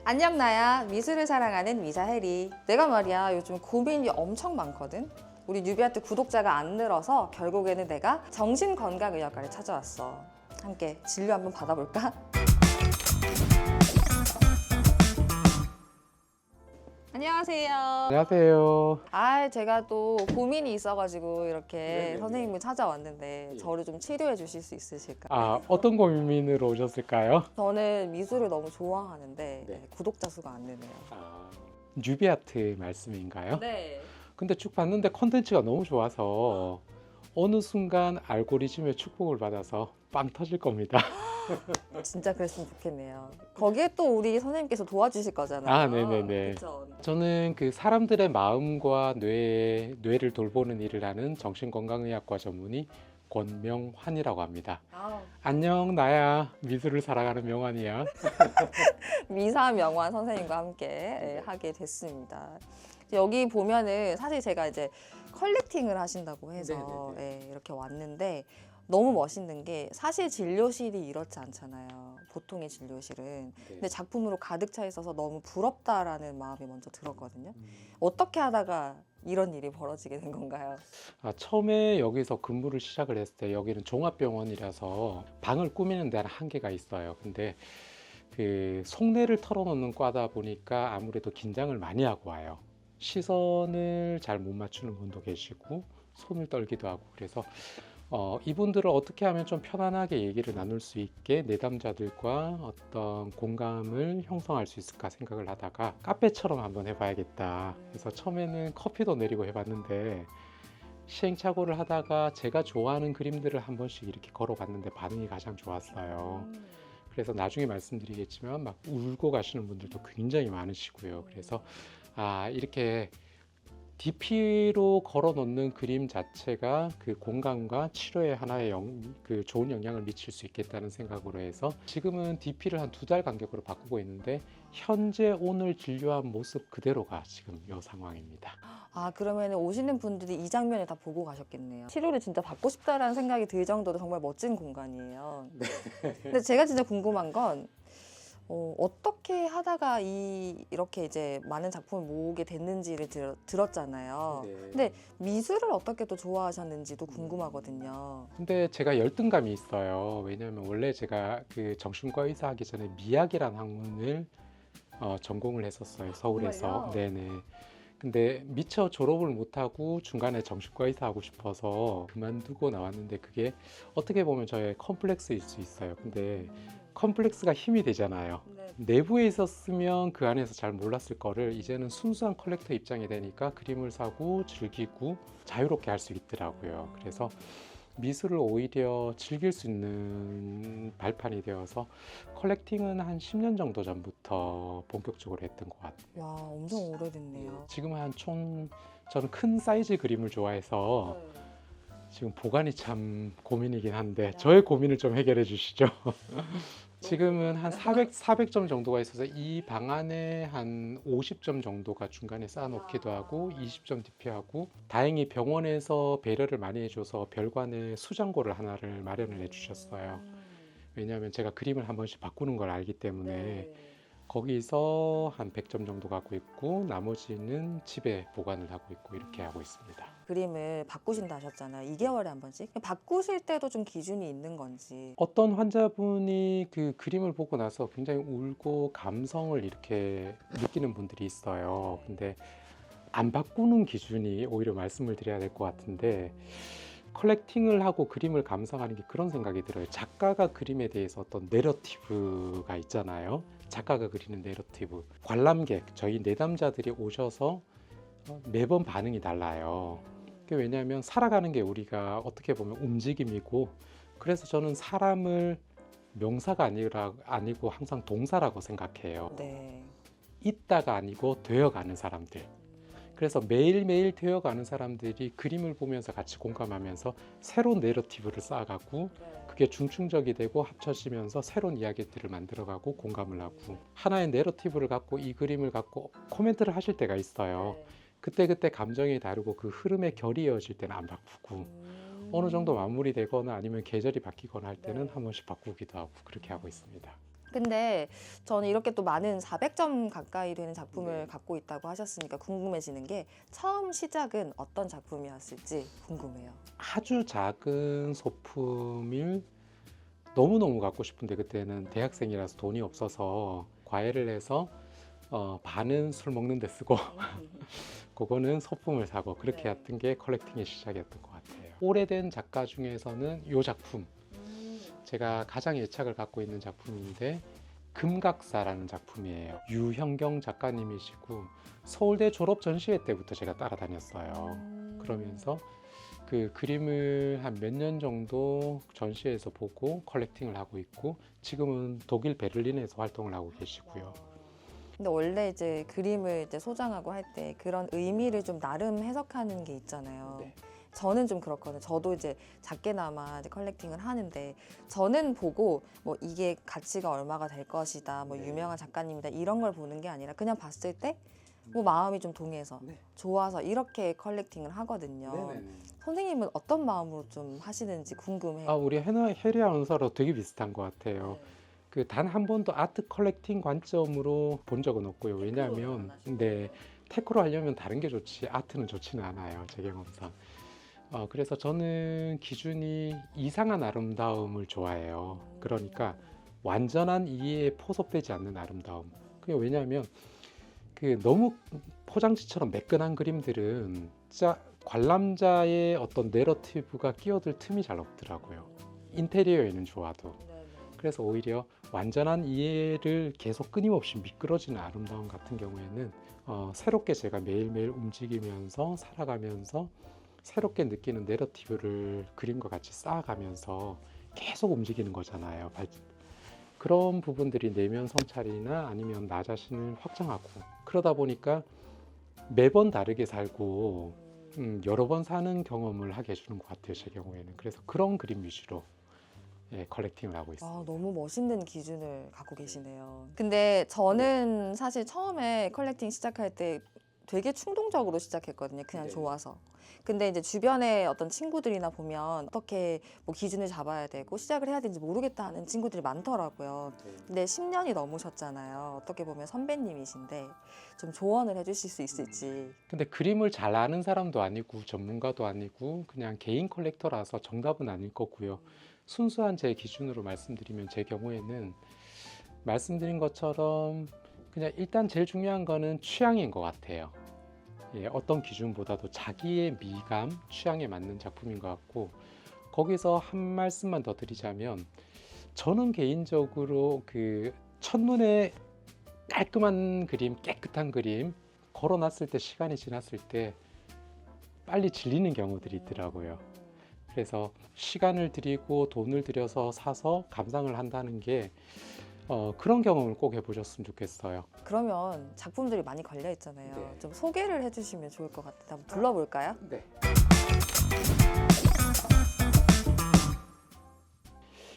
안녕 나야 미술을 사랑하는 미사 해리. 내가 말이야 요즘 고민이 엄청 많거든. 우리 뉴비아트 구독자가 안 늘어서 결국에는 내가 정신건강의학과를 찾아왔어. 함께 진료 한번 받아볼까? 안녕하세요. 안녕하세요. 제가 또 고민이 있어가지고 이렇게 네네네. 선생님을 찾아왔는데 예. 저를 좀 치료해 주실 수 있으실까요? 어떤 고민으로 오셨을까요? 저는 미술을 너무 좋아하는데 네. 구독자 수가 안 느네요. 뉴비아트 말씀인가요? 네. 근데 쭉 봤는데 컨텐츠가 너무 좋아서 어느 순간 알고리즘의 축복을 받아서 빵 터질 겁니다. 진짜 그랬으면 좋겠네요. 거기에 또 우리 선생님께서 도와주실 거잖아요. 네네네. 그쵸? 저는 그 사람들의 마음과 뇌를 돌보는 일을 하는 정신건강의학과 전문의 권명환이라고 합니다. 안녕, 나야. 미술을 사랑하는 명환이야. 미사 명환 선생님과 함께 하게 됐습니다. 여기 보면은 사실 제가 이제 컬렉팅을 하신다고 해서 이렇게 왔는데 너무 멋있는 게 사실 진료실이 이렇지 않잖아요. 보통의 진료실은. 근데 작품으로 가득 차 있어서 너무 부럽다라는 마음이 먼저 들었거든요. 어떻게 하다가 이런 일이 벌어지게 된 건가요? 처음에 여기서 근무를 시작을 했을 때 여기는 종합병원이라서 방을 꾸미는 데는 한계가 있어요. 근데 그 속내를 털어놓는 과다 보니까 아무래도 긴장을 많이 하고 와요. 시선을 잘 못 맞추는 분도 계시고 손을 떨기도 하고 그래서 이분들을 어떻게 하면 좀 편안하게 얘기를 나눌 수 있게 내담자들과 어떤 공감을 형성할 수 있을까 생각을 하다가 카페처럼 한번 해봐야겠다. 그래서 처음에는 커피도 내리고 해봤는데 시행착오를 하다가 제가 좋아하는 그림들을 한 번씩 이렇게 걸어봤는데 반응이 가장 좋았어요. 그래서 나중에 말씀드리겠지만 막 울고 가시는 분들도 굉장히 많으시고요. 그래서 이렇게 DP로 걸어 놓는 그림 자체가 그 공간과 치료에 하나의 그 좋은 영향을 미칠 수 있겠다는 생각으로 해서 지금은 DP를 한 2달 간격으로 바꾸고 있는데 현재 오늘 진료한 모습 그대로가 지금 이 상황입니다. 그러면 오시는 분들이 이 장면을 다 보고 가셨겠네요. 치료를 진짜 받고 싶다라는 생각이 들 정도로 정말 멋진 공간이에요. 근데 제가 진짜 궁금한 건 어떻게 하다가 이렇게 이제 많은 작품을 모으게 됐는지를 들었잖아요. 근데 미술을 어떻게 또 좋아하셨는지도 궁금하거든요. 근데 제가 열등감이 있어요. 왜냐하면 원래 제가 그 정신과 의사 하기 전에 미학이라는 학문을 전공을 했었어요. 서울에서. 정말요? 네네. 근데 미처 졸업을 못하고 중간에 정신과 의사 하고 싶어서 그만두고 나왔는데 그게 어떻게 보면 저의 컴플렉스일 수 있어요. 근데 컴플렉스가 힘이 되잖아요. 내부에 있었으면 그 안에서 잘 몰랐을 거를 이제는 순수한 컬렉터 입장이 되니까 그림을 사고 즐기고 자유롭게 할 수 있더라고요. 그래서 미술을 오히려 즐길 수 있는 발판이 되어서 컬렉팅은 한 10년 정도 전부터 본격적으로 했던 것 같아요. 와, 엄청 오래됐네요. 지금은 저는 큰 사이즈 그림을 좋아해서 지금 보관이 참 고민이긴 한데 저의 고민을 좀 해결해 주시죠. 지금은 한 400점 정도가 있어서 이 방 안에 한 50점 정도가 중간에 쌓아놓기도 하고 20점 DP하고 다행히 병원에서 배려를 많이 해줘서 별관에 수장고를 하나를 마련을 해주셨어요. 왜냐하면 제가 그림을 한 번씩 바꾸는 걸 알기 때문에 거기서 한 100점 정도 갖고 있고 나머지는 집에 보관을 하고 있고 이렇게 하고 있습니다. 그림을 바꾸신다 하셨잖아요. 2개월에 한 번씩. 바꾸실 때도 좀 기준이 있는 건지. 어떤 환자분이 그 그림을 보고 나서 굉장히 울고 감성을 이렇게 느끼는 분들이 있어요. 근데 안 바꾸는 기준이 오히려 말씀을 드려야 될 것 같은데 컬렉팅을 하고 그림을 감상하는 게 그런 생각이 들어요. 작가가 그림에 대해서 어떤 내러티브가 있잖아요. 작가가 그리는 내러티브. 관람객, 저희 내담자들이 오셔서 매번 반응이 달라요. 그게 왜냐하면 살아가는 게 우리가 어떻게 보면 움직임이고 그래서 저는 사람을 명사가 아니고 항상 동사라고 생각해요. 있다가 아니고 되어가는 사람들. 그래서 매일매일 되어가는 사람들이 그림을 보면서 같이 공감하면서 새로운 내러티브를 쌓아가고 그게 중충적이 되고 합쳐지면서 새로운 이야기들을 만들어가고 공감을 하고 하나의 내러티브를 갖고 이 그림을 갖고 코멘트를 하실 때가 있어요. 그때그때 감정이 다르고 그 흐름의 결이 이어질 때는 안 바꾸고 어느 정도 마무리되거나 아니면 계절이 바뀌거나 할 때는 한 번씩 바꾸기도 하고 그렇게 하고 있습니다. 근데 저는 이렇게 또 많은 400점 가까이 되는 작품을 네. 갖고 있다고 하셨으니까 궁금해지는 게 처음 시작은 어떤 작품이었을지 궁금해요. 아주 작은 소품을 너무너무 갖고 싶은데 그때는 대학생이라서 돈이 없어서 과외를 해서 반은 술 먹는 데 쓰고 그거는 소품을 사고 그렇게 네. 했던 게 컬렉팅의 시작이었던 것 같아요. 오래된 작가 중에서는 이 작품, 제가 가장 애착을 갖고 있는 작품인데 금각사라는 작품이에요. 유형경 작가님이시고 서울대 졸업 전시회 때부터 제가 따라다녔어요. 그러면서 그 그림을 한 몇 년 정도 전시회에서 보고 컬렉팅을 하고 있고 지금은 독일 베를린에서 활동을 하고 계시고요. 근데 원래 이제 그림을 이제 소장하고 할 때 그런 의미를 좀 나름 해석하는 게 있잖아요. 네. 저는 좀 그렇거든요. 저도 이제 작게나마 이제 컬렉팅을 하는데 저는 보고 뭐 이게 가치가 얼마가 될 것이다, 뭐 네. 유명한 작가님이다 이런 걸 보는 게 아니라 그냥 봤을 때 뭐 마음이 좀 동해서 네. 좋아서 이렇게 컬렉팅을 하거든요. 네네네. 선생님은 어떤 마음으로 좀 하시는지 궁금해요. 우리 해리 아나운서랑 되게 비슷한 것 같아요. 그 단 한 번도 아트 컬렉팅 관점으로 본 적은 없고요. 왜냐하면 테크로 하려면 다른 게 좋지 아트는 좋지는 않아요. 제 경험상. 그래서 저는 기준이 이상한 아름다움을 좋아해요. 그러니까 완전한 이해에 포섭되지 않는 아름다움. 그게 왜냐하면 그 너무 포장지처럼 매끈한 그림들은 진짜 관람자의 어떤 내러티브가 끼어들 틈이 잘 없더라고요. 인테리어에는 좋아도. 그래서 오히려 완전한 이해를 계속 끊임없이 미끄러지는 아름다움 같은 경우에는 새롭게 제가 매일매일 움직이면서 살아가면서 새롭게 느끼는 내러티브를 그림과 같이 쌓아가면서 계속 움직이는 거잖아요. 그런 부분들이 내면 성찰이나 아니면 나 자신을 확장하고 그러다 보니까 매번 다르게 살고 여러 번 사는 경험을 하게 해주는 것 같아요. 제 경우에는. 그래서 그런 그림 위주로 컬렉팅을 하고 있습니다. 너무 멋있는 기준을 갖고 계시네요. 근데 저는 사실 처음에 컬렉팅 시작할 때 되게 충동적으로 시작했거든요. 그냥 네. 좋아서. 근데 이제 주변에 어떤 친구들이나 보면 어떻게 뭐 기준을 잡아야 되고 시작을 해야 되는지 모르겠다 하는 친구들이 많더라고요. 근데 10년이 넘으셨잖아요. 어떻게 보면 선배님이신데 좀 조언을 해주실 수 있을지. 근데 그림을 잘 아는 사람도 아니고 전문가도 아니고 그냥 개인 컬렉터라서 정답은 아닐 거고요. 순수한 제 기준으로 말씀드리면 제 경우에는 말씀드린 것처럼 그냥 일단 제일 중요한 거는 취향인 것 같아요. 어떤 기준보다도 자기의 미감, 취향에 맞는 작품인 것 같고 거기서 한 말씀만 더 드리자면 저는 개인적으로 그 첫눈에 깔끔한 그림, 깨끗한 그림 걸어놨을 때 시간이 지났을 때 빨리 질리는 경우들이 있더라고요. 그래서 시간을 들이고 돈을 들여서 사서 감상을 한다는 게 그런 경험을 꼭 해보셨으면 좋겠어요. 그러면 작품들이 많이 걸려 있잖아요. 네. 좀 소개를 해주시면 좋을 것 같아요. 한번 불러볼까요? 네.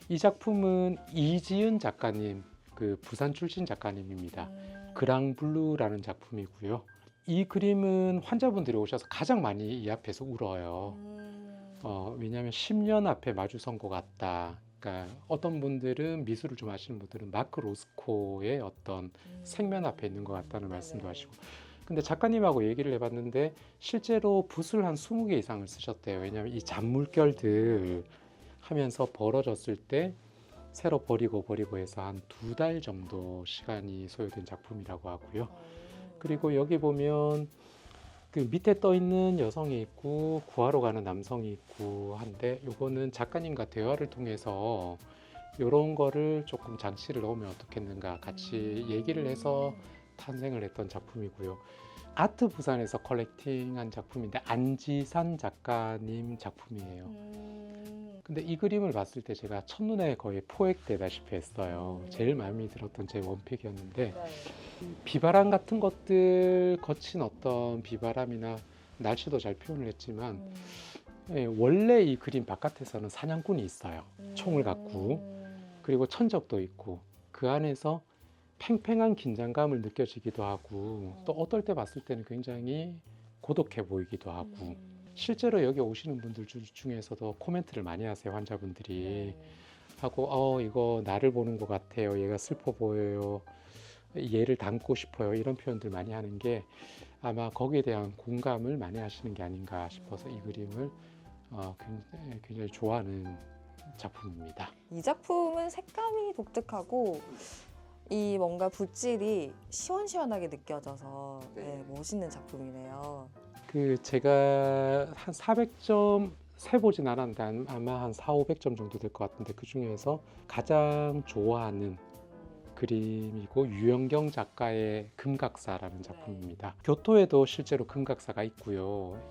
이 작품은 이지은 작가님, 그 부산 출신 작가님입니다. 그랑블루라는 작품이고요. 이 그림은 환자분들이 오셔서 가장 많이 이 앞에서 울어요. 왜냐하면 10년 앞에 마주선 것 같다. 그러니까 어떤 분들은 미술을 좀 아시는 분들은 마크 로스코의 어떤 생면 앞에 있는 것 같다는 말씀도 하시고. 근데 작가님하고 얘기를 해봤는데 실제로 붓을 한 20개 이상을 쓰셨대요. 왜냐하면 이 잔물결들 하면서 벌어졌을 때 새로 버리고 해서 한 2달 정도 시간이 소요된 작품이라고 하고요. 그리고 여기 보면 그 밑에 떠 있는 여성이 있고 구하러 가는 남성이 있고 한데 요거는 작가님과 대화를 통해서 이런 거를 조금 장치를 넣으면 어떻겠는가 같이 얘기를 해서 탄생을 했던 작품이고요. 아트 부산에서 컬렉팅한 작품인데 안지산 작가님 작품이에요. 근데 이 그림을 봤을 때 제가 첫눈에 거의 포획되다시피 했어요. 제일 마음에 들었던 제 원픽이었는데 비바람 같은 것들 거친 어떤 비바람이나 날씨도 잘 표현을 했지만 원래 이 그림 바깥에서는 사냥꾼이 있어요. 총을 갖고 그리고 천적도 있고 그 안에서 팽팽한 긴장감을 느껴지기도 하고 또 어떨 때 봤을 때는 굉장히 고독해 보이기도 하고 실제로 여기 오시는 분들 중에서도 코멘트를 많이 하세요. 환자분들이 하고 이거 나를 보는 것 같아요. 얘가 슬퍼 보여요. 얘를 닮고 싶어요. 이런 표현들 많이 하는 게 아마 거기에 대한 공감을 많이 하시는 게 아닌가 싶어서 이 그림을 굉장히 좋아하는 작품입니다. 이 작품은 색감이 독특하고 이 뭔가 붓질이 시원시원하게 느껴져서 네, 멋있는 작품이네요. 제가 한 400점 세보진 않았는데 아마 한 4, 500점 정도 될 것 같은데 그 중에서 가장 좋아하는 그림이고 유영경 작가의 금각사라는 작품입니다. 교토에도 실제로 금각사가 있고요.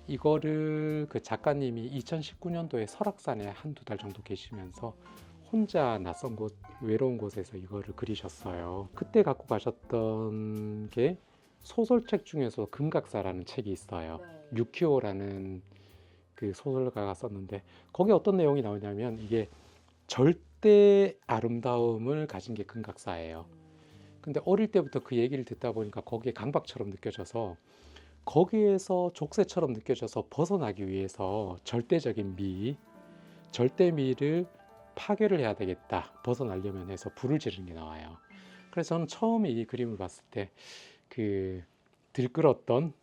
이거를 그 작가님이 2019년도에 설악산에 한두 달 정도 계시면서 혼자 낯선 곳, 외로운 곳에서 이거를 그리셨어요. 그때 갖고 가셨던 게 소설책 중에서 금각사라는 책이 있어요. 유키오라는 그 소설가가 썼는데 거기에 어떤 내용이 나오냐면 이게 절대 아름다움을 가진 게 금각사예요. 근데 어릴 때부터 그 얘기를 듣다 보니까 거기에 강박처럼 느껴져서 거기에서 족쇄처럼 느껴져서 벗어나기 위해서 절대적인 미, 절대미를 파괴를 해야 되겠다. 벗어나려면 해서 불을 지르는 게 나와요. 그래서 저는 처음에 이 그림을 봤을 때 그 들끓었던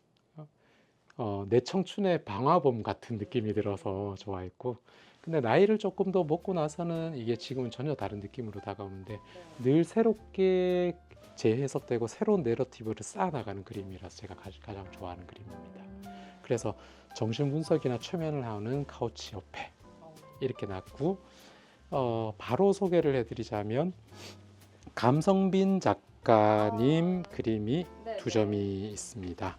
내 청춘의 방화범 같은 느낌이 들어서 좋아했고, 근데 나이를 조금 더 먹고 나서는 이게 지금은 전혀 다른 느낌으로 다가오는데 늘 새롭게 재해석되고 새로운 내러티브를 쌓아나가는 그림이라서 제가 가장 좋아하는 그림입니다. 그래서 정신분석이나 최면을 하는 카우치 옆에 이렇게 놨고, 바로 소개를 해드리자면 감성빈 작가님 그림이 두 점이 있습니다.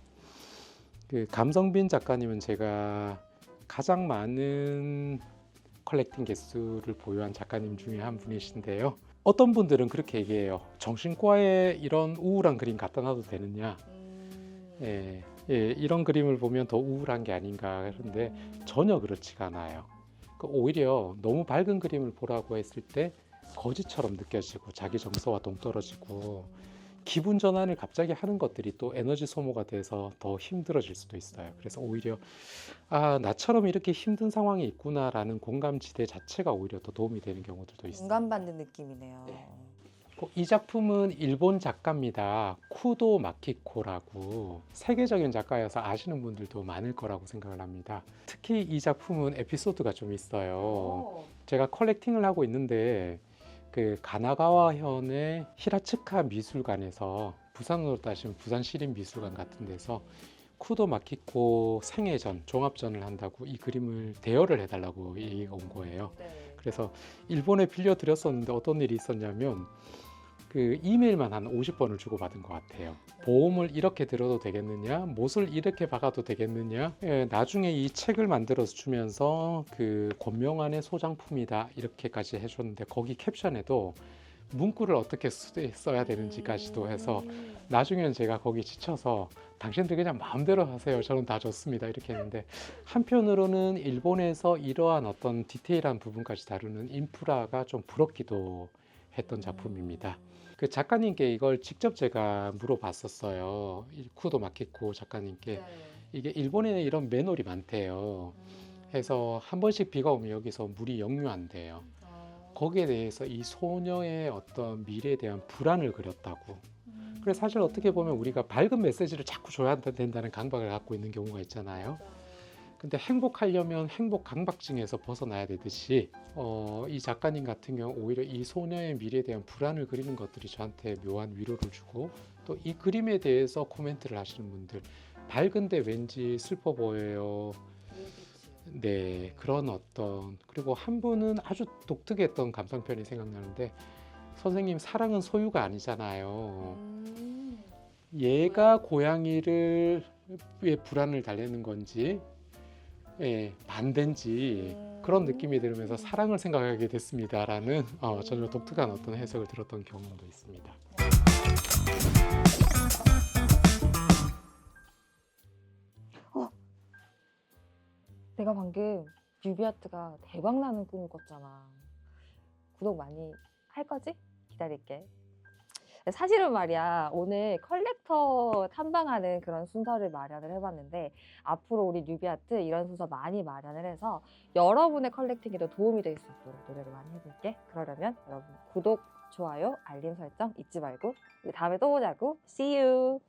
그 감성빈 작가님은 제가 가장 많은 컬렉팅 개수를 보유한 작가님 중에 한 분이신데요. 어떤 분들은 그렇게 얘기해요. 정신과에 이런 우울한 그림 갖다 놔도 되느냐. 이런 그림을 보면 더 우울한 게 아닌가. 그런데 전혀 그렇지가 않아요. 오히려 너무 밝은 그림을 보라고 했을 때 거지처럼 느껴지고 자기 정서와 동떨어지고 기분 전환을 갑자기 하는 것들이 또 에너지 소모가 돼서 더 힘들어질 수도 있어요. 그래서 오히려 나처럼 이렇게 힘든 상황이 있구나라는 공감지대 자체가 오히려 더 도움이 되는 경우들도 있어요. 공감받는 느낌이네요. 네. 이 작품은 일본 작가입니다. 쿠도 마키코라고 세계적인 작가여서 아시는 분들도 많을 거라고 생각을 합니다. 특히 이 작품은 에피소드가 좀 있어요. 제가 컬렉팅을 하고 있는데 그 가나가와현의 히라츠카 미술관에서 부산으로 따지면 부산 시립미술관 같은 데서 쿠도 마키코 생애전, 종합전을 한다고 이 그림을 대여를 해달라고 얘기가 온 거예요. 그래서 일본에 빌려드렸었는데 어떤 일이 있었냐면 그 이메일만 한 50번을 주고받은 것 같아요. 보험을 이렇게 들어도 되겠느냐, 못을 이렇게 박아도 되겠느냐. 나중에 이 책을 만들어서 주면서 그 권명환의 소장품이다 이렇게까지 해줬는데 거기 캡션에도 문구를 어떻게 써야 되는지까지도 해서 나중에는 제가 거기 지쳐서 당신들 그냥 마음대로 하세요. 저는 다 좋습니다. 이렇게 했는데 한편으로는 일본에서 이러한 어떤 디테일한 부분까지 다루는 인프라가 좀 부럽기도 했던 작품입니다. 그 작가님께 이걸 직접 제가 물어봤었어요. 쿠도 마키코 작가님께. 이게 일본에는 이런 맨홀이 많대요. 해서 한 번씩 비가 오면 여기서 물이 역류한대요. 거기에 대해서 이 소녀의 어떤 미래에 대한 불안을 그렸다고. 그래서 사실 어떻게 보면 우리가 밝은 메시지를 자꾸 줘야 된다는 강박을 갖고 있는 경우가 있잖아요. 근데 행복하려면 행복 강박증에서 벗어나야 되듯이 이 작가님 같은 경우 오히려 이 소녀의 미래에 대한 불안을 그리는 것들이 저한테 묘한 위로를 주고 또 이 그림에 대해서 코멘트를 하시는 분들 밝은데 왠지 슬퍼 보여요. 네, 그런 어떤 그리고 한 분은 아주 독특했던 감상편이 생각나는데 선생님 사랑은 소유가 아니잖아요. 얘가 고양이를 왜 불안을 달래는 건지 반대인지 그런 느낌이 들으면서 사랑을 생각하게 됐습니다라는 전혀 독특한 어떤 해석을 들었던 경험도 있습니다. 내가 방금 뮤비아트가 대박나는 꿈을 꿨잖아. 구독 많이 할 거지? 기다릴게. 사실은 말이야, 오늘 컬렉터 탐방하는 그런 순서를 마련을 해봤는데, 앞으로 우리 뉴비아트 이런 순서 많이 마련을 해서 여러분의 컬렉팅에도 도움이 될 수 있도록 노력을 많이 해볼게. 그러려면 여러분 구독, 좋아요, 알림 설정 잊지 말고 우리 다음에 또 보자고. See you!